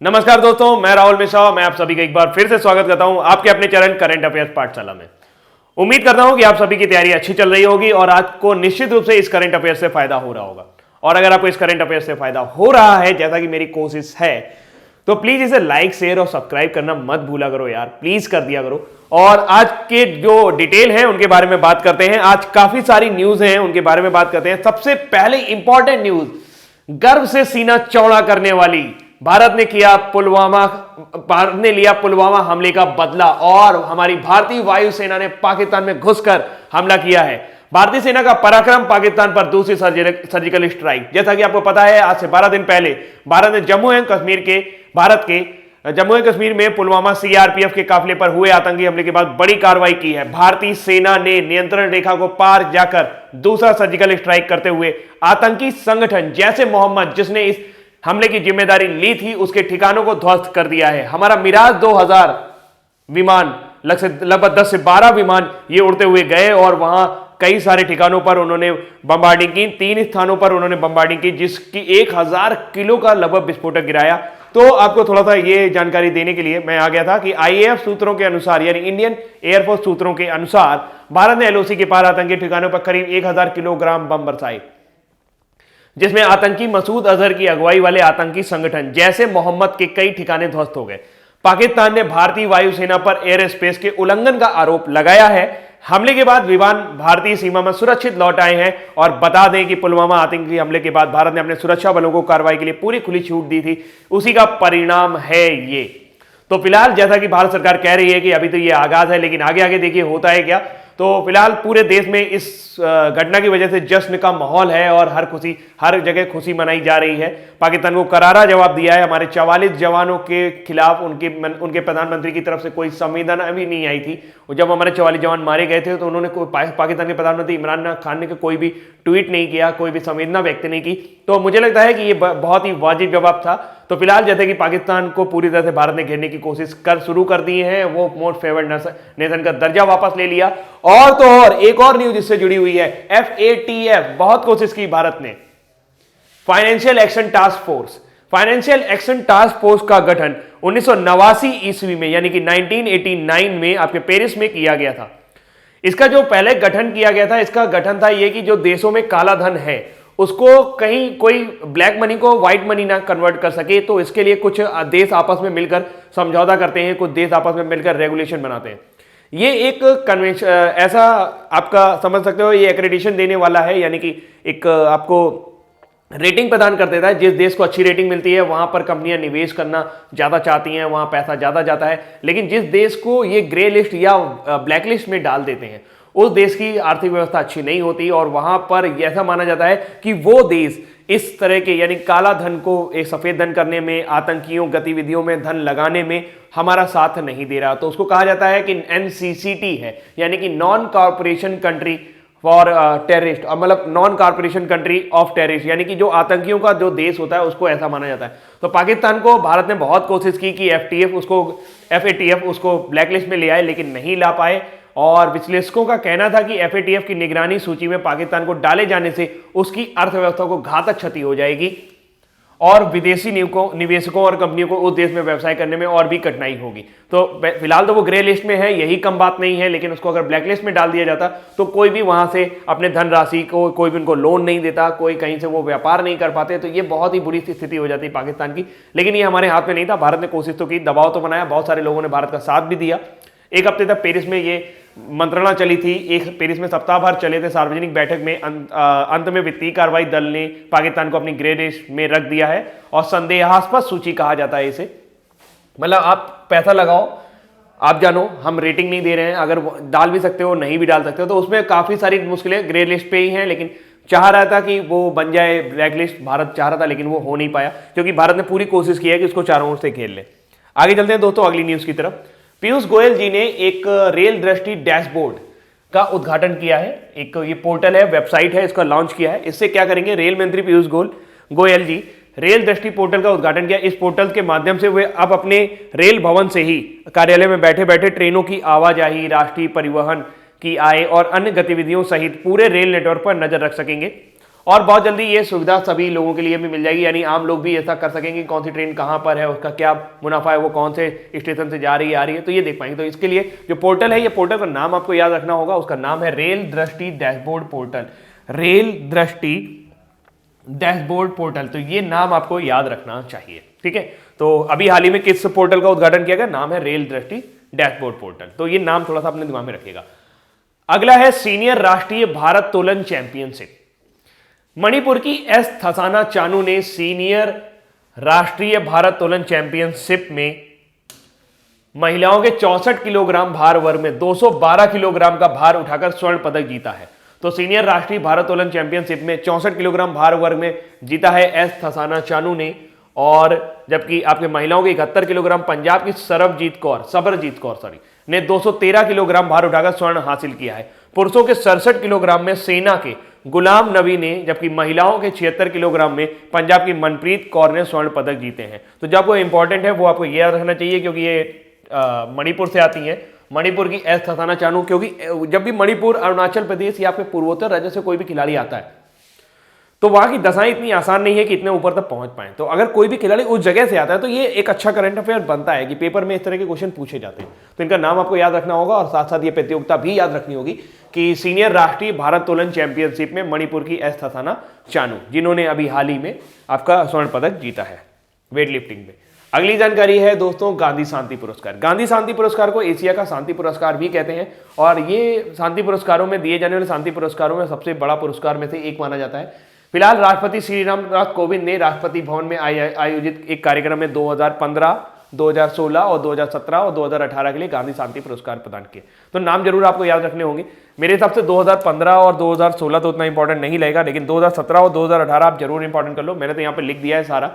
नमस्कार दोस्तों, मैं राहुल मिश्रा। मैं आप सभी का एक बार फिर से स्वागत करता हूं आपके अपने चैनल करंट अफेयर्स पाठशाला में। उम्मीद करता हूं कि आप सभी की तैयारी अच्छी चल रही होगी और आपको निश्चित रूप से इस करंट अफेयर से फायदा हो रहा होगा। और अगर आपको इस करंट अफेयर से फायदा हो रहा है, जैसा कि मेरी कोशिश है, तो प्लीज इसे लाइक, शेयर और सब्सक्राइब करना मत भूला करो यार, प्लीज कर दिया करो। और आज के जो डिटेल है उनके बारे में बात करते हैं। आज काफी सारी न्यूज हैं, उनके बारे में बात करते हैं। सबसे पहले इंपॉर्टेंट न्यूज, गर्व से सीना चौड़ा करने वाली भारत ने लिया पुलवामा हमले का बदला और हमारी भारतीय वायुसेना ने पाकिस्तान में घुसकर हमला किया है। भारतीय सेना का पराक्रम, पाकिस्तान पर दूसरी सर्जिकल स्ट्राइक। जैसा कि आपको पता है, आज से 12 दिन पहले भारत ने जम्मू एंड कश्मीर में पुलवामा सीआरपीएफ के काफिले पर हुए आतंकी हमले के बाद बड़ी कार्रवाई की है। भारतीय सेना ने नियंत्रण रेखा को पार जाकर दूसरा सर्जिकल स्ट्राइक करते हुए आतंकी संगठन जैसे मोहम्मद, जिसने इस हमले की जिम्मेदारी ली थी, उसके ठिकानों को ध्वस्त कर दिया है। हमारा मिराज 2000 विमान, लगभग 10 से 12 विमान ये उड़ते हुए गए और वहां कई सारे ठिकानों पर उन्होंने बमबार्डिंग की। 3 स्थानों पर उन्होंने बमबार्डिंग की, जिसकी 1000 किलो का लगभग विस्फोटक गिराया। तो आपको थोड़ा सा ये जानकारी देने के लिए मैं आ गया था कि आईएएफ सूत्रों के अनुसार, यानी इंडियन एयरफोर्स सूत्रों के अनुसार, भारत ने एलओसी के पार आतंकी ठिकानों पर करीब 1000 किलोग्राम बम बरसाए, जिसमें आतंकी मसूद अजहर की अगुवाई वाले आतंकी संगठन जैसे मोहम्मद के कई ठिकाने ध्वस्त हो गए। पाकिस्तान ने भारतीय वायुसेना पर एयर स्पेस के उल्लंघन का आरोप लगाया है। हमले के बाद विमान भारतीय सीमा में सुरक्षित लौट आए हैं। और बता दें कि पुलवामा आतंकी हमले के बाद भारत ने अपने सुरक्षा बलों को कार्रवाई के लिए पूरी खुली छूट दी थी, उसी का परिणाम है ये। तो फिलहाल जैसा कि भारत सरकार कह रही है कि अभी तो ये आगाज है, लेकिन आगे आगे देखिए होता है क्या। तो फिलहाल पूरे देश में इस घटना की वजह से जश्न का माहौल है और हर जगह खुशी मनाई जा रही है। पाकिस्तान को करारा जवाब दिया है। हमारे 44 जवानों के खिलाफ उनके प्रधानमंत्री की तरफ से कोई संवेदना भी नहीं आई थी। जब हमारे 44 जवान मारे गए थे तो उन्होंने पाकिस्तान के प्रधानमंत्री इमरान खान ने कोई भी ट्वीट नहीं किया, कोई भी संवेदना व्यक्त नहीं की। तो मुझे लगता है कि ये बहुत ही वाजिब जवाब था। तो फिलहाल जैसे कि पाकिस्तान को पूरी तरह से भारत ने घेरने की कोशिश शुरू कर दी है, वो मोस्ट फेवर्ड नेशन का दर्जा वापस ले लिया। और तो और एक और न्यूज इससे जुड़ी हुई है, FATF, बहुत कोशिश की भारत ने। फाइनेंशियल एक्शन टास्क फोर्स का गठन 1989 ईस्वी में, यानी कि 1989 में आपके पेरिस में किया गया था। इसका जो पहले गठन किया गया था, इसका गठन था यह कि जो देशों में काला धन है उसको कहीं कोई ब्लैक मनी को व्हाइट मनी ना कन्वर्ट कर सके, तो इसके लिए कुछ देश आपस में मिलकर समझौता करते हैं, कुछ देश आपस में मिलकर रेगुलेशन बनाते हैं। ये एक कन्वेंशन, ऐसा आपका समझ सकते हो, ये एक्रेडिटेशन देने वाला है, यानी कि एक आपको रेटिंग प्रदान कर देता है। जिस देश को अच्छी रेटिंग मिलती है वहां पर कंपनियां निवेश करना ज्यादा चाहती हैं, वहां पैसा ज्यादा जाता है। लेकिन जिस देश को ये ग्रे लिस्ट या ब्लैक लिस्ट में डाल देते हैं, उस देश की आर्थिक व्यवस्था अच्छी नहीं होती और वहां पर ऐसा माना जाता है कि वो देश इस तरह के, यानी काला धन को एक सफेद धन करने में, आतंकियों गतिविधियों में धन लगाने में हमारा साथ नहीं दे रहा। तो उसको कहा जाता है कि NCCT है, यानी कि non corporation country for terrorist, मतलब non corporation country of terrorist, यानी कि जो आतंकियों का जो देश होता है उसको ऐसा माना जाता है। तो पाकिस्तान को भारत ने बहुत कोशिश की कि FATF उसको ब्लैकलिस्ट में ले आए, लेकिन नहीं ला पाए। और विश्लेषकों का कहना था कि FATF की निगरानी सूची में पाकिस्तान को डाले जाने से उसकी अर्थव्यवस्था को घातक क्षति हो जाएगी और विदेशी निवेशकों और कंपनियों को उस देश में व्यवसाय करने में और भी कठिनाई होगी। तो फिलहाल तो वो ग्रे लिस्ट में है, यही कम बात नहीं है, लेकिन उसको अगर ब्लैक लिस्ट में डाल दिया जाता तो कोई भी वहां से अपने धनराशि को, कोई भी उनको लोन नहीं देता, कोई कहीं से वो व्यापार नहीं कर पाते। तो ये बहुत ही बुरी स्थिति हो जाती पाकिस्तान की। लेकिन ये हमारे हाथ में नहीं था। भारत ने कोशिश तो की, दबाव तो बनाया, बहुत सारे लोगों ने भारत का साथ भी दिया। एक हफ्ते तक पेरिस में ये मंत्रणा चली थी, एक पेरिस में सप्ताह भर चले थे सार्वजनिक बैठक में। अंत में वित्तीय कार्रवाई दल ने पाकिस्तान को अपनी ग्रे लिस्ट में रख दिया है और संदेहास्पद सूची कहा जाता है इसे। मतलब आप पैसा लगाओ, आप जानो, हम रेटिंग नहीं दे रहे हैं, अगर डाल भी सकते हो नहीं भी डाल सकते हो। तो उसमें काफी सारी मुश्किलें ग्रे लिस्ट पे ही हैं, लेकिन चाह रहा था कि वो बन जाए ब्लैक लिस्ट, भारत चाह रहा था, लेकिन वो हो नहीं पाया क्योंकि भारत ने पूरी कोशिश की है कि उसको चारों ओर से घेर ले। आगे चलते हैं दोस्तों अगली न्यूज की तरफ। पीयूष गोयल जी ने एक रेल दृष्टि डैशबोर्ड का उद्घाटन किया है। एक ये पोर्टल है, वेबसाइट है, इसका लॉन्च किया है। इससे क्या करेंगे, रेल मंत्री पीयूष गोयल जी रेल दृष्टि पोर्टल का उद्घाटन किया। इस पोर्टल के माध्यम से वे अब अपने रेल भवन से ही कार्यालय में बैठे बैठे ट्रेनों की आवाजाही, राष्ट्रीय परिवहन की आय और अन्य गतिविधियों सहित पूरे रेल नेटवर्क पर नजर रख सकेंगे। और बहुत जल्दी ये सुविधा सभी लोगों के लिए भी मिल जाएगी, यानी आम लोग भी ऐसा कर सकेंगे कौन सी ट्रेन कहाँ पर है, उसका क्या मुनाफा है, वो कौन से स्टेशन से जा रही है आ रही है, तो ये देख पाएंगे। तो इसके लिए जो पोर्टल है, ये पोर्टल का नाम आपको याद रखना होगा, उसका नाम है रेल दृष्टि डैशबोर्ड पोर्टल। रेल दृष्टि डैशबोर्ड पोर्टल, तो ये नाम आपको याद रखना चाहिए, ठीक है। तो अभी हाल ही में किस पोर्टल का उद्घाटन किया गया, नाम है रेल दृष्टि डैशबोर्ड पोर्टल, तो ये नाम थोड़ा सा अपने दिमाग में रखिएगा। अगला है सीनियर राष्ट्रीय भारत तोलन चैंपियनशिप। मणिपुर की एस थसाना चानू ने सीनियर राष्ट्रीय भारत तोलन चैंपियनशिप में महिलाओं के 64 किलोग्राम भार वर्ग में 212 किलोग्राम का भार उठाकर स्वर्ण पदक जीता है। तो सीनियर राष्ट्रीय भारत तोलन चैंपियनशिप में 64 किलोग्राम भार वर्ग में जीता है एस थसाना चानू ने, और जबकि आपके महिलाओं के 71 किलोग्राम पंजाब की सबरजीत कौर ने 213 किलोग्राम भार उठाकर स्वर्ण हासिल किया है। पुरुषों के 67 किलोग्राम में सेना के गुलाम नबी ने, जबकि महिलाओं के 76 किलोग्राम में पंजाब की मनप्रीत कौर ने स्वर्ण पदक जीते हैं। तो जो आपको इंपॉर्टेंट है वो आपको ये याद रखना चाहिए, क्योंकि ये मणिपुर से आती हैं, मणिपुर की एस थसाना चानू, क्योंकि जब भी मणिपुर, अरुणाचल प्रदेश या फिर पूर्वोत्तर राज्य से कोई भी खिलाड़ी आता है तो वहां की दशाएं इतनी आसान नहीं है कि इतने ऊपर तक पहुंच पाए। तो अगर कोई भी खिलाड़ी उस जगह से आता है तो ये एक अच्छा करंट अफेयर बनता है कि पेपर में इस तरह के क्वेश्चन पूछे जाते हैं। तो इनका नाम आपको याद रखना होगा, और साथ साथ ये प्रतियोगिता भी याद रखनी होगी कि सीनियर राष्ट्रीय भारत तोलन चैंपियनशिप में मणिपुर की एस थसाना चानू, जिन्होंने अभी हाल ही में आपका स्वर्ण पदक जीता है वेट लिफ्टिंग में। अगली जानकारी है दोस्तों गांधी शांति पुरस्कार। गांधी शांति पुरस्कार को एशिया का शांति पुरस्कार भी कहते हैं, और ये शांति पुरस्कारों में दिए जाने वाले शांति पुरस्कारों में सबसे बड़ा पुरस्कार में से एक माना जाता है। फिलहाल राष्ट्रपति श्री रामनाथ कोविंद ने राष्ट्रपति भवन में आयोजित एक कार्यक्रम में 2015, 2016 और 2017 और 2018 के लिए गांधी शांति पुरस्कार प्रदान किए। तो नाम जरूर आपको याद रखने होंगे। मेरे हिसाब से 2015 और 2016 तो उतना इंपॉर्टेंट नहीं लगेगा, लेकिन 2017 और 2018 आप जरूर इंपॉर्टेंट कर लो। मैंने तो यहाँ पे लिख दिया है सारा।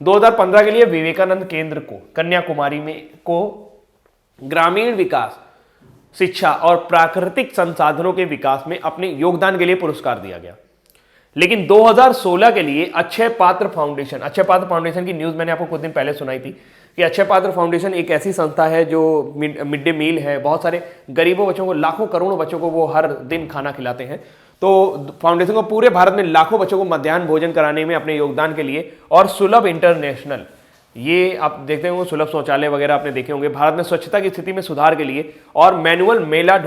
2015 के लिए विवेकानंद केंद्र को कन्याकुमारी में को ग्रामीण विकास, शिक्षा और प्राकृतिक संसाधनों के विकास में अपने योगदान के लिए पुरस्कार दिया गया। लेकिन 2016 के लिए अक्षय पात्र फाउंडेशन की न्यूज मैंने आपको कुछ दिन पहले सुनाई थी कि अक्षय पात्र फाउंडेशन एक ऐसी संस्था है जो मिड डे मील है, बहुत सारे गरीबों बच्चों को, लाखों करोड़ों बच्चों को वो हर दिन खाना खिलाते हैं। तो फाउंडेशन को पूरे भारत में लाखों बच्चों को मध्याह्न भोजन कराने में अपने योगदान के लिए, और सुलभ इंटरनेशनल, ये आप देखते होंगे सुलभ शौचालय वगैरह आपने देखे होंगे, भारत में स्वच्छता की स्थिति में सुधार के लिए, और मैनुअल मैला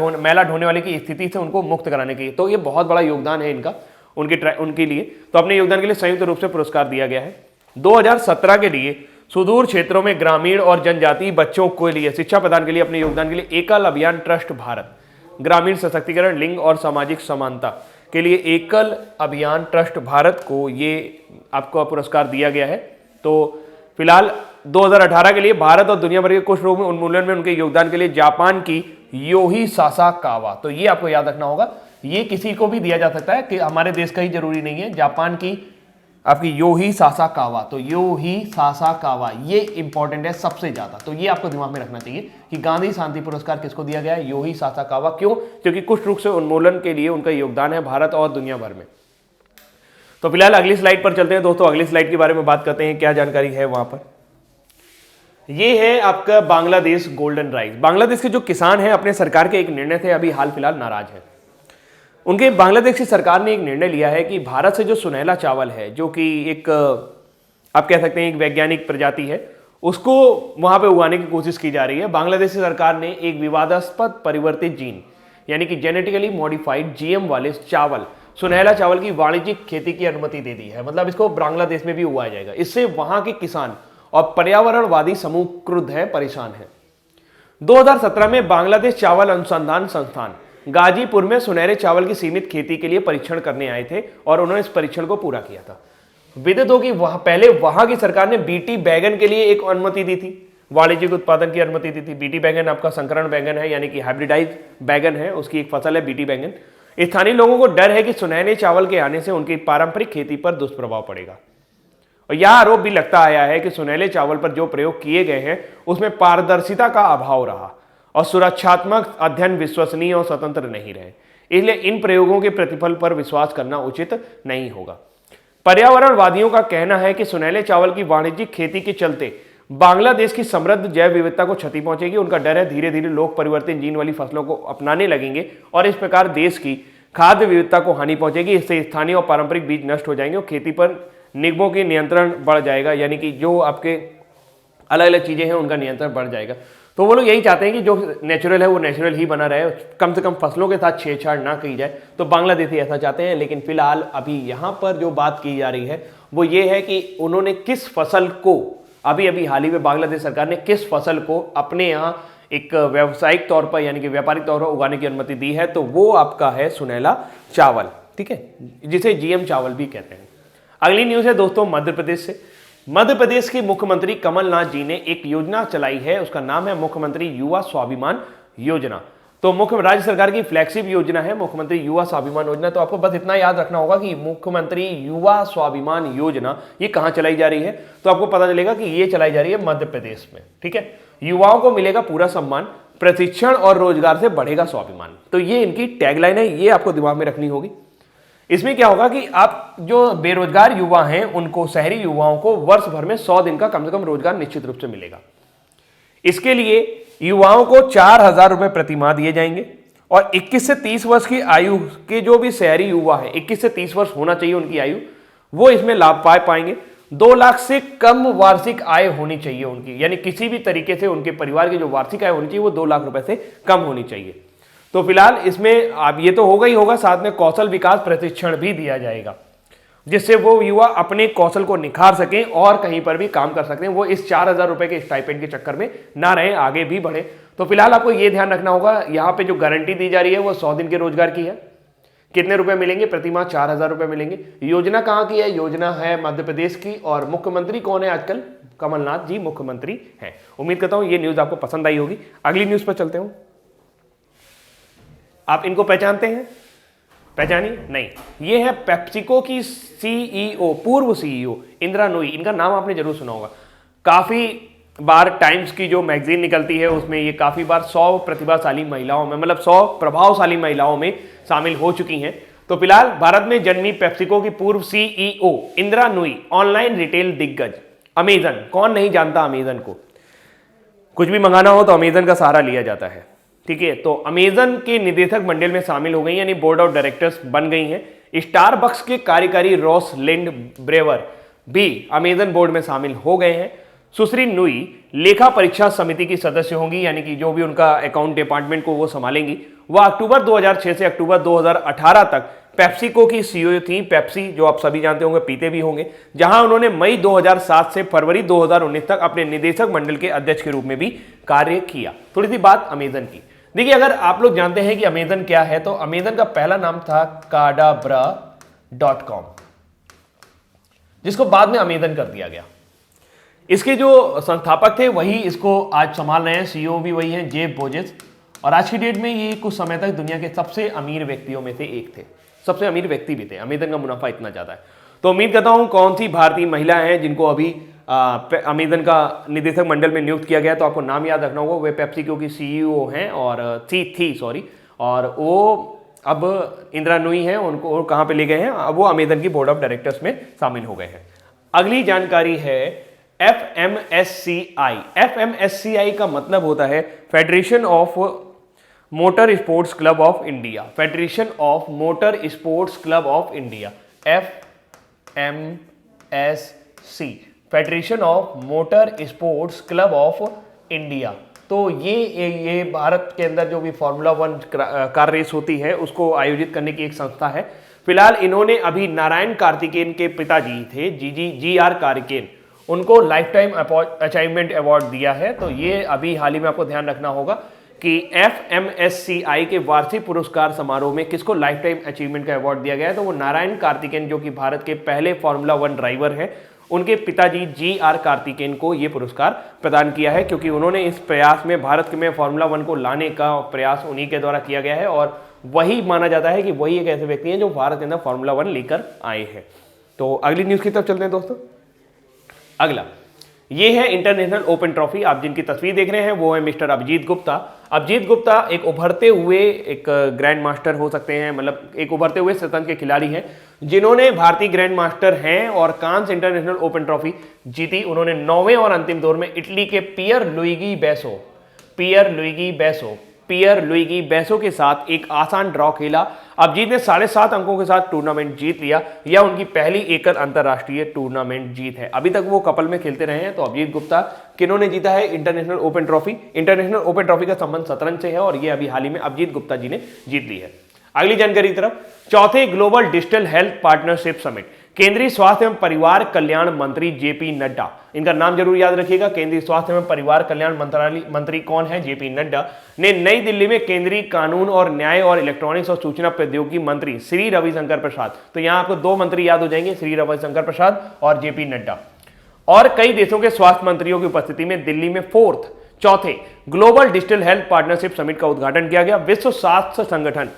ढोने वाले की स्थिति से उनको मुक्त कराने के लिए। तो ये बहुत बड़ा योगदान है इनका उनके लिए। तो अपने योगदान के लिए संयुक्त रूप से पुरस्कार दिया गया है। 2017 के लिए सुदूर क्षेत्रों में ग्रामीण और जनजातीय बच्चों के लिए शिक्षा प्रदान के लिए अपने योगदान के लिए एकल अभियान ट्रस्ट भारत, ग्रामीण सशक्तिकरण, लिंग और सामाजिक समानता के लिए एकल अभियान ट्रस्ट भारत को ये आपको पुरस्कार दिया गया है। तो फिलहाल 2018 के लिए भारत और दुनिया भर के कुष्ठ रोग में उन्मूलन में उनके योगदान के लिए जापान की योही सासाकावा, तो ये आपको याद रखना होगा, ये किसी को भी दिया जा सकता है कि हमारे देश का ही जरूरी नहीं है। जापान की आपकी योही सासाकावा, तो योही सासाकावा ये इंपॉर्टेंट है सबसे ज्यादा। तो ये आपको दिमाग में रखना चाहिए कि गांधी शांति पुरस्कार किसको दिया गया है, योही सासाकावा। क्यों? क्योंकि कुष्ठ रोग से उन्मूलन के लिए उनका योगदान है भारत और दुनिया भर में। तो फिलहाल अगली स्लाइड पर चलते हैं दोस्तों। अगली स्लाइड के बारे में बात करते हैं, क्या जानकारी है वहां पर। ये है आपका बांग्लादेश गोल्डन राइस। बांग्लादेश के जो किसान हैं अपने सरकार के एक निर्णय से अभी हाल फिलहाल नाराज है। उनके बांग्लादेश की सरकार ने एक निर्णय लिया है कि भारत से जो सुनहला चावल है, जो कि एक आप कह सकते हैं एक वैज्ञानिक प्रजाति है, उसको वहां पे उगाने की कोशिश की जा रही है। बांग्लादेश की सरकार ने एक विवादास्पद परिवर्तित जीन यानी कि जेनेटिकली मॉडिफाइड जीएम वाले चावल, सुनहला चावल की वाणिज्यिक खेती की अनुमति दे दी है। मतलब इसको बांग्लादेश में भी उगाया जाएगा। इससे वहां के किसान और पर्यावरणवादी समूह क्रुद्ध है, परेशान है। 2017 में बांग्लादेश चावल अनुसंधान संस्थान गाजीपुर में सुनहरे चावल की सीमित खेती के लिए परीक्षण करने आए थे और उन्होंने इस परीक्षण को पूरा किया था। विदित हो कि पहले वहां की सरकार ने बीटी बैगन के लिए एक अनुमति दी थी, वाणिज्यिक उत्पादन की अनुमति दी थी। बीटी बैगन आपका संकरण बैगन है, यानी कि हाइब्रिडाइज बैगन है, उसकी एक फसल है बीटी बैगन। स्थानीय लोगों को डर है कि सुनहरे चावल के आने से उनकी पारंपरिक खेती पर दुष्प्रभाव पड़ेगा। और यह आरोप भी लगता आया है कि सुनहले चावल पर जो प्रयोग किए गए हैं उसमें पारदर्शिता का अभाव रहा और सुरक्षात्मक अध्ययन विश्वसनीय और स्वतंत्र नहीं रहे, इसलिए इन प्रयोगों के प्रतिफल पर विश्वास करना उचित नहीं होगा। पर्यावरणवादियों का कहना है कि सुनहले चावल की वाणिज्यिक खेती के चलते बांग्लादेश की समृद्ध जैव विविधता को क्षति पहुंचेगी। उनका डर है धीरे धीरे लोग परिवर्तित जीन वाली फसलों को अपनाने लगेंगे और इस प्रकार देश की खाद्य विविधता को हानि पहुंचेगी, इससे स्थानीय और पारंपरिक बीज नष्ट हो जाएंगे और खेती पर निगमों की नियंत्रण बढ़ जाएगा, यानी कि जो आपके अलग अलग चीजें हैं उनका नियंत्रण बढ़ जाएगा। तो वो लोग यही चाहते हैं कि जो नेचुरल है वो नेचुरल ही बना रहे, कम से कम फसलों के साथ छेड़छाड़ ना की जाए। तो बांग्लादेशी ऐसा चाहते हैं। लेकिन फिलहाल अभी यहाँ पर जो बात की जा रही है वो ये है कि उन्होंने किस फसल को, अभी अभी हाल ही में बांग्लादेश सरकार ने किस फसल को अपने यहाँ एक व्यावसायिक तौर पर यानी कि व्यापारिक तौर पर उगाने की अनुमति दी है, तो वो आपका है सुनहला चावल, ठीक है, जिसे जीएम चावल भी कहते हैं। अगली न्यूज है दोस्तों मध्य प्रदेश से। मध्य प्रदेश के मुख्यमंत्री कमलनाथ जी ने एक योजना चलाई है, उसका नाम है मुख्यमंत्री युवा स्वाभिमान योजना। तो मुख्य राज्य सरकार की फ्लैगशिप योजना है मुख्यमंत्री युवा स्वाभिमान योजना। तो आपको बस इतना याद रखना होगा कि मुख्यमंत्री युवा स्वाभिमान योजना ये कहां चलाई जा रही है, तो आपको पता चलेगा कि ये चलाई जा रही है मध्य प्रदेश में, ठीक है। युवाओं को मिलेगा पूरा सम्मान, प्रशिक्षण और रोजगार से बढ़ेगा स्वाभिमान। तो ये इनकी टैगलाइन है, ये आपको दिमाग में रखनी होगी। इसमें क्या होगा कि आप जो बेरोजगार युवा हैं उनको, शहरी युवाओं को वर्ष भर में 100 दिन का कम से कम रोजगार निश्चित रूप से मिलेगा। इसके लिए युवाओं को 4,000 रुपए प्रति माह दिए जाएंगे और 21 से 30 वर्ष की आयु के जो भी शहरी युवा है, 21 से 30 वर्ष होना चाहिए उनकी आयु, वो इसमें लाभ पा पाएंगे। 2 लाख से कम वार्षिक आय होनी चाहिए उनकी, यानी किसी भी तरीके से उनके परिवार की जो वार्षिक आय होनी चाहिए वो 2 लाख रुपए से कम होनी चाहिए। तो फिलहाल इसमें अब ये तो होगा ही होगा, साथ में कौशल विकास प्रशिक्षण भी दिया जाएगा, जिससे वो युवा अपने कौशल को निखार सकें और कहीं पर भी काम कर सकते हैं। वो इस 4,000 रुपए के स्टाइपेंड के चक्कर में ना रहे, आगे भी बढ़े। तो फिलहाल आपको ये ध्यान रखना होगा, यहाँ पे जो गारंटी दी जा रही है वो 100 दिन के रोजगार की है। कितने रुपए मिलेंगे? प्रति माह 4,000 रुपए मिलेंगे। योजना कहाँ की है? योजना है मध्य प्रदेश की। और मुख्यमंत्री कौन है आजकल? कमलनाथ जी मुख्यमंत्री हैं। उम्मीद करता हूं ये न्यूज आपको पसंद आई होगी। अगली न्यूज पर चलते हूं। आप इनको पहचानते हैं? पहचानिए? नहीं। ये है पेप्सिको की सीईओ, पूर्व सीईओ इंदिरा नूई। इनका नाम आपने जरूर सुना होगा। काफी बार टाइम्स की जो मैगजीन निकलती है उसमें ये काफी बार 100 प्रतिभाशाली महिलाओं में, मतलब 100 प्रभावशाली महिलाओं में शामिल हो चुकी हैं। तो फिलहाल भारत में जन्मी पेप्सिको की पूर्व CEO Indira Nooyi online retail दिग्गज अमेजन, कौन नहीं जानता अमेजन को, कुछ भी मंगाना हो तो अमेजन का सहारा लिया जाता है, ठीक है। तो अमेजन के निदेशक मंडल में शामिल हो गई, यानी बोर्ड ऑफ डायरेक्टर्स बन गई हैं। स्टारबक्स के कार्यकारी रॉस लिंड ब्रेवर भी अमेजन बोर्ड में शामिल हो गए हैं। सुश्री नुई लेखा परीक्षा समिति की सदस्य होंगी, यानी कि जो भी उनका अकाउंट डिपार्टमेंट को वो संभालेंगी। वह अक्टूबर 2006 से अक्टूबर 2018 तक पेप्सिको की सीईओ थी। पेप्सी जो आप सभी जानते होंगे, पीते भी होंगे, जहां उन्होंने मई 2007 से फरवरी 2019 तक अपने निदेशक मंडल के अध्यक्ष के रूप में भी कार्य किया। थोड़ी सी बात अमेजन की। देखिए, अगर आप लोग जानते हैं कि अमेजन क्या है, तो अमेजन का पहला नाम था cadabra.com, जिसको बाद में अमेजन कर दिया गया। इसके जो संस्थापक थे वही इसको आज संभाल रहे हैं, सीईओ भी वही हैं, जेफ बोजेस। और आज की डेट में ये कुछ समय तक दुनिया के सबसे अमीर व्यक्तियों में से एक थे, सबसे अमीर व्यक्ति भी थे। अमेजन का मुनाफा इतना ज्यादा है। तो उम्मीद करता हूं कौन सी भारतीय महिला हैं जिनको अभी अमेजन का निदेशक मंडल में नियुक्त किया गया, तो आपको नाम याद रखना होगा। वे पेप्सिको की सीईओ हैं और थी और वो अब इंदिरा नूई हैं, उनको कहां पे ले गए हैं? अब वो अमेजन की बोर्ड ऑफ डायरेक्टर्स में शामिल हो गए हैं। अगली जानकारी है FMSCI। FMSCI का मतलब होता है federation of motor sports club of India. Federation of motor sports club of India, FMSC, federation of motor sports club of India. तो ये भारत के अंदर जो भी फॉर्मूला 1 कार रेस होती है उसको आयोजित करने की एक संस्था है। फिलहाल इन्होंने अभी नारायण कार्तिकेयन के पिताजी थे, GR कार्तिकेयन, उनको लाइफ टाइम अचीवमेंट अवार्ड दिया है। तो ये अभी हाल ही में आपको ध्यान रखना होगा कि FMSCI के वार्षिक पुरस्कार समारोह में किसको लाइफ टाइम अचीवमेंट का अवार्ड दिया गया है, तो वो नारायण कार्तिकेयन, जो कि भारत के पहले फॉर्मूला 1 ड्राइवर हैं, उनके पिताजी GR कार्तिकेयन को ये पुरस्कार प्रदान किया है, क्योंकि उन्होंने इस प्रयास में भारत में फॉर्मूला 1 को लाने का प्रयास उन्हीं के द्वारा किया गया है। और वही माना जाता है कि वही एक ऐसे व्यक्ति हैं जो भारत के अंदर फॉर्मूला 1 लेकर आए हैं। तो अगली न्यूज की तरफ चलते हैं दोस्तों। अगला ये है इंटरनेशनल ओपन ट्रॉफी। आप जिनकी तस्वीर देख रहे हैं वो है मिस्टर अभिजीत गुप्ता। अभिजीत गुप्ता एक उभरते हुए एक ग्रैंड मास्टर हो सकते हैं, मतलब एक उभरते हुए शतरंज के खिलाड़ी हैं, जिन्होंने भारतीय ग्रैंड मास्टर हैं और कांस इंटरनेशनल ओपन ट्रॉफी जीती। उन्होंने 9वें और अंतिम दौर में इटली के पियर लुइगी बेसो पियर लुइगी बेसो के साथ एक आसान ड्रॉ खेला। अभिजीत ने 7.5 अंकों के साथ टूर्नामेंट जीत लिया। यह उनकी पहली एकल अंतरराष्ट्रीय टूर्नामेंट जीत है। अभी तक वो कपल में खेलते रहे हैं। तो अभिजीत गुप्ता किन्होंने जीता है international open trophy. International open trophy का संबंध शतरंज से है और ये अभी हाल ही में अभिजीत गुप्ता जी ने जीत ली है। अगली जानकारी की तरफ, चौथे global digital health partnership summit, केंद्रीय स्वास्थ्य एवं परिवार कल्याण मंत्री जेपी नड्डा, इनका नाम जरूर याद रखिएगा। केंद्रीय स्वास्थ्य एवं परिवार कल्याण मंत्री कौन है? जेपी नड्डा ने नई दिल्ली में केंद्रीय कानून और न्याय और इलेक्ट्रॉनिक्स और सूचना प्रौद्योगिकी मंत्री श्री रविशंकर प्रसाद, तो यहां आपको दो मंत्री याद हो जाएंगे, श्री रविशंकर प्रसाद और जेपी नड्डा, और कई देशों के स्वास्थ्य मंत्रियों की उपस्थिति में दिल्ली में चौथे global digital health partnership summit का उद्घाटन किया गया। विश्व स्वास्थ्य संगठन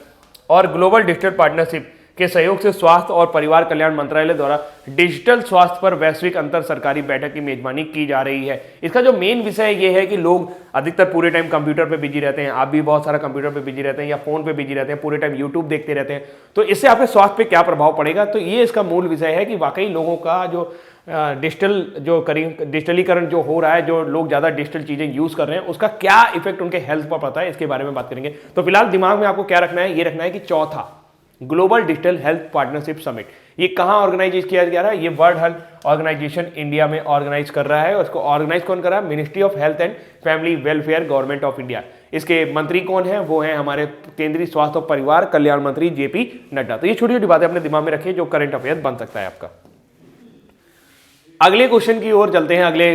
और ग्लोबल डिजिटल पार्टनरशिप के सहयोग से स्वास्थ्य और परिवार कल्याण मंत्रालय द्वारा डिजिटल स्वास्थ्य पर वैश्विक अंतर सरकारी बैठक की मेजबानी की जा रही है। इसका जो मेन विषय ये है कि लोग अधिकतर पूरे टाइम कंप्यूटर पे बिजी रहते हैं, आप भी बहुत सारा कंप्यूटर पे बिजी रहते हैं या फोन पे बिजी रहते हैं, पूरे टाइम यूट्यूब देखते रहते हैं, तो इससे आपके स्वास्थ्य पे क्या प्रभाव पड़ेगा। तो ये इसका मूल विषय है कि वाकई लोगों का जो डिजिटलीकरण जो हो रहा है, जो लोग ज्यादा डिजिटल चीजें यूज कर रहे हैं, उसका क्या इफेक्ट उनके हेल्थ पर पड़ता है, इसके बारे में बात करेंगे। तो फिलहाल दिमाग में आपको क्या रखना है? ये रखना है कि चौथा global digital health partnership summit ये कहां ऑर्गेनाइज किया जा रहा है? ये वर्ल्ड हेल्थ ऑर्गेनाइजेशन इंडिया में ऑर्गेनाइज कर रहा है। और इसको ऑर्गेनाइज कौन कर रहा है? Ministry of health and family welfare, government of India. इसके मंत्री कौन है? वो है हमारे केंद्रीय स्वास्थ्य और परिवार कल्याण मंत्री जेपी नड्डा। तो ये छोटी छोटी बातें अपने दिमाग में रखिए जो करंट अफेयर बन सकता है आपका। अगले क्वेश्चन की ओर चलते हैं। अगले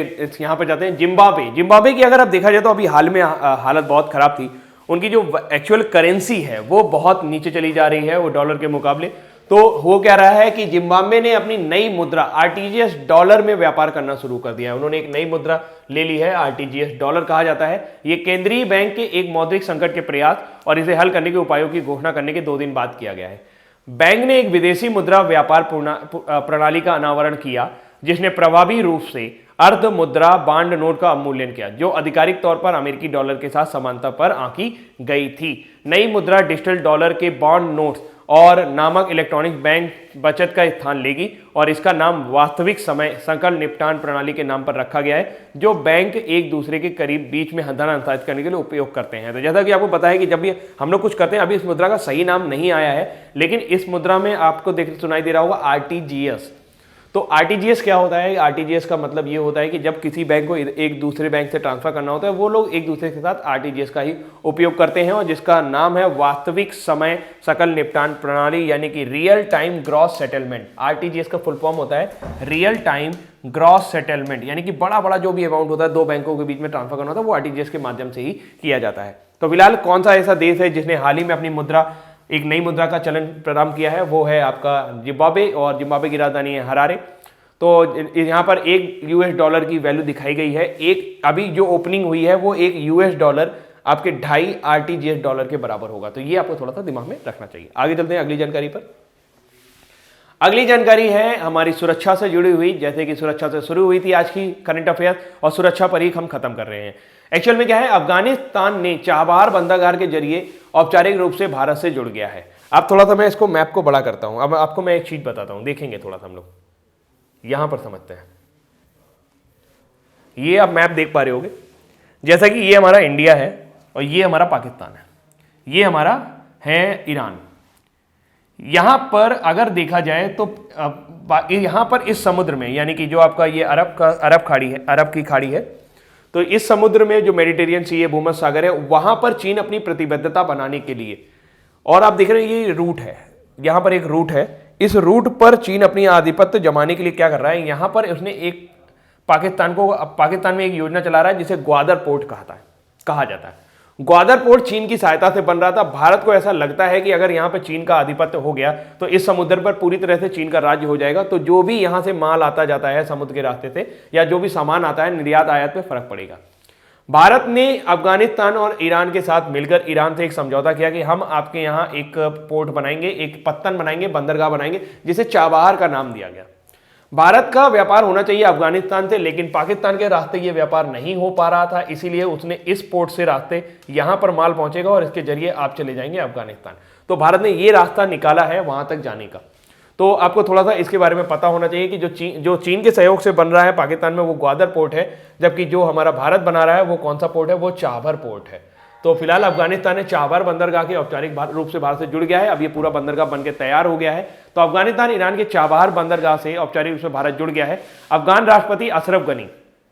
यहां पर जाते हैं जिम्बाब्वे की अगर आप देखा जाए तो अभी हाल में हालत बहुत खराब थी। उनकी जो एक्चुअल करेंसी है वो बहुत नीचे चली जा रही है वो डॉलर के मुकाबले। तो हो क्या रहा है कि जिम्बाब्वे ने अपनी नई मुद्रा आरटीजीएस डॉलर में व्यापार करना शुरू कर दिया है। उन्होंने एक नई मुद्रा ले ली है, आरटीजीएस डॉलर कहा जाता है। ये केंद्रीय बैंक के एक मौद्रिक संकट के प्रयास और इसे हल करने के उपायों की घोषणा करने के 2 दिन बाद किया गया है। बैंक ने एक विदेशी मुद्रा व्यापार प्रणाली का अनावरण किया जिसने प्रभावी रूप से अर्ध मुद्रा बांड नोट का अवमूल्यन किया, जो आधिकारिक तौर पर अमेरिकी डॉलर के साथ समानता पर आंकी गई थी। नई मुद्रा डिजिटल डॉलर के बॉन्ड नोट्स और नामक इलेक्ट्रॉनिक बैंक बचत का स्थान लेगी और इसका नाम वास्तविक समय सकल निपटान प्रणाली के नाम पर रखा गया है, जो बैंक एक दूसरे के करीब बीच में धन हस्तांतरित करने के लिए उपयोग करते हैं। तो जैसा कि आपको पता है कि जब भी हम लोग कुछ करते हैं, अभी इस मुद्रा का सही नाम नहीं आया है, लेकिन इस मुद्रा में आपको सुनाई दे रहा होगा आरटीजीएस। तो आरटीजीएस क्या होता है? आरटीजीएस का मतलब ये होता है कि जब किसी बैंक को एक दूसरे बैंक से ट्रांसफर करना होता है, वो लोग एक दूसरे के साथ आरटीजीएस का ही उपयोग करते हैं और जिसका नाम है वास्तविक समय सकल निपटान प्रणाली, यानी कि real time gross settlement. RTGS का फुल फॉर्म होता है रियल टाइम ग्रॉस सेटलमेंट, यानी कि बड़ा बड़ा जो भी अमाउंट होता है 2 बैंकों के बीच में ट्रांसफर करना होता है वो आरटीजीएस के माध्यम से ही किया जाता है। तो फिलहाल कौन सा ऐसा देश है जिसने हाल ही में अपनी एक नई मुद्रा का चलन प्रारंभ किया है? वो है आपका जिम्बाब्वे, और जिम्बाब्वे की राजधानी है हरारे। तो यहाँ पर एक यूएस डॉलर की वैल्यू दिखाई गई है। एक अभी जो ओपनिंग हुई है वो एक यूएस डॉलर आपके 2.5 आरटीजीएस डॉलर के बराबर होगा। तो ये आपको थोड़ा सा दिमाग में रखना चाहिए। आगे चलते हैं अगली जानकारी पर। अगली जानकारी है हमारी सुरक्षा से जुड़ी हुई। जैसे कि सुरक्षा से शुरू हुई थी आज की करंट अफेयर, और सुरक्षा पर ही हम खत्म कर रहे हैं। एक्चुअल में क्या है, अफगानिस्तान ने चाबहार बंदरगाह के जरिए औपचारिक रूप से भारत से जुड़ गया है। अब थोड़ा सा मैं इसको मैप को बड़ा करता हूं। अब आपको मैं एक चीज बताता हूं, देखेंगे थोड़ा सा हम लोग यहां पर समझते हैं। ये आप मैप देख पा रहे होगे, जैसा कि ये हमारा इंडिया है और ये हमारा पाकिस्तान है, ये हमारा है ईरान। यहां पर अगर देखा जाए तो यहां पर इस समुद्र में, यानी कि जो आपका ये अरब की खाड़ी है, तो इस समुद्र में जो मेडिटेरियन सी है, भूमध्य सागर है, वहां पर चीन अपनी प्रतिबद्धता बनाने के लिए, और आप देख रहे हैं ये रूट है, यहां पर एक रूट है, इस रूट पर चीन अपनी आधिपत्य जमाने के लिए क्या कर रहा है, यहां पर उसने एक पाकिस्तान में एक योजना चला रहा है जिसे ग्वादर पोर्ट कहा जाता है। ग्वादर पोर्ट चीन की सहायता से बन रहा था। भारत को ऐसा लगता है कि अगर यहां पर चीन का आधिपत्य हो गया तो इस समुद्र पर पूरी तरह से चीन का राज्य हो जाएगा। तो जो भी यहां से माल आता जाता है समुद्र के रास्ते से, या जो भी सामान आता है, निर्यात आयात पे फर्क पड़ेगा। भारत ने अफगानिस्तान और ईरान के साथ मिलकर ईरान से एक समझौता किया कि हम आपके यहां एक पोर्ट बनाएंगे, एक पत्तन बनाएंगे, बंदरगाह बनाएंगे, जिसे चाबहार का नाम दिया गया। भारत का व्यापार होना चाहिए अफगानिस्तान से, लेकिन पाकिस्तान के रास्ते ये व्यापार नहीं हो पा रहा था, इसीलिए उसने इस पोर्ट से रास्ते यहां पर माल पहुंचेगा और इसके जरिए आप चले जाएंगे अफगानिस्तान। तो भारत ने ये रास्ता निकाला है वहां तक जाने का। तो आपको थोड़ा सा इसके बारे में पता होना चाहिए कि जो चीन के सहयोग से बन रहा है पाकिस्तान में वो ग्वादर पोर्ट है, जबकि जो हमारा भारत बना रहा है वो कौन सा पोर्ट है, वो चाबहार पोर्ट है। तो फिलहाल अफगानिस्तान ने चाबहार बंदरगाह के औपचारिक रूप से भारत से जुड़ गया है। अब ये पूरा बंदरगाह बनकर तैयार हो गया है। तो अफगानिस्तान ईरान के चाबहार बंदरगाह से औपचारिक रूप से भारत जुड़ गया है। अफगान राष्ट्रपति अशरफ गनी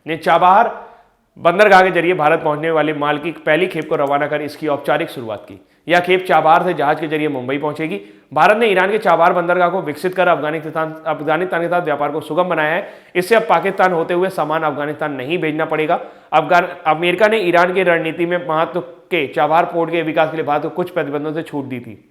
ने चाबहार बंदरगाह के जरिए भारत पहुंचने वाले माल की पहली खेप को रवाना कर इसकी औपचारिक शुरुआत की। यह खेप चाबहार से जहाज के जरिए मुंबई पहुंचेगी। भारत ने ईरान के चाबहार बंदरगाह को विकसित कर अफगानिस्तान के साथ व्यापार को सुगम बनाया है। इससे अब पाकिस्तान होते हुए सामान अफगानिस्तान नहीं भेजना पड़ेगा। अमेरिका ने ईरान की रणनीति में महत्व के चाबहार पोर्ट के विकास के लिए भारत को कुछ प्रतिबंधों से छूट दी थी।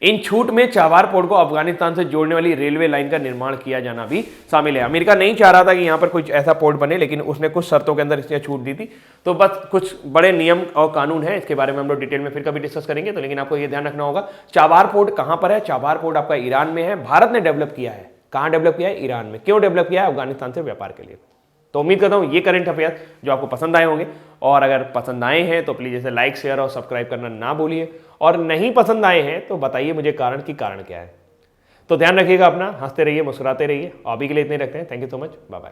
इन छूट में चाबहार पोर्ट को अफगानिस्तान से जोड़ने वाली रेलवे लाइन का निर्माण किया जाना भी शामिल है। अमेरिका नहीं चाह रहा था कि यहां पर कुछ ऐसा पोर्ट बने, लेकिन उसने कुछ शर्तों के अंदर इसने छूट दी थी। तो बस कुछ बड़े नियम और कानून है, इसके बारे में हम लोग डिटेल में फिर कभी डिस्कस करेंगे। तो लेकिन आपको यह ध्यान रखना होगा, चाबहार पोर्ट कहां पर है? चाबहार पोर्ट आपका ईरान में है। भारत ने डेवलप किया है। कहां डेवलप किया है? ईरान में। क्यों डेवलप किया है? अफगानिस्तान से व्यापार के लिए। तो उम्मीद करता हूं ये करंट अफेयर जो आपको पसंद आए होंगे, और अगर पसंद आए हैं तो प्लीज इसे लाइक, शेयर और सब्सक्राइब करना ना भूलिए, और नहीं पसंद आए हैं तो बताइए मुझे कारण क्या है। तो ध्यान रखिएगा अपना, हंसते रहिए, मुस्कुराते रहिए। अभी के लिए इतने रखते हैं। Thank you so much, bye bye.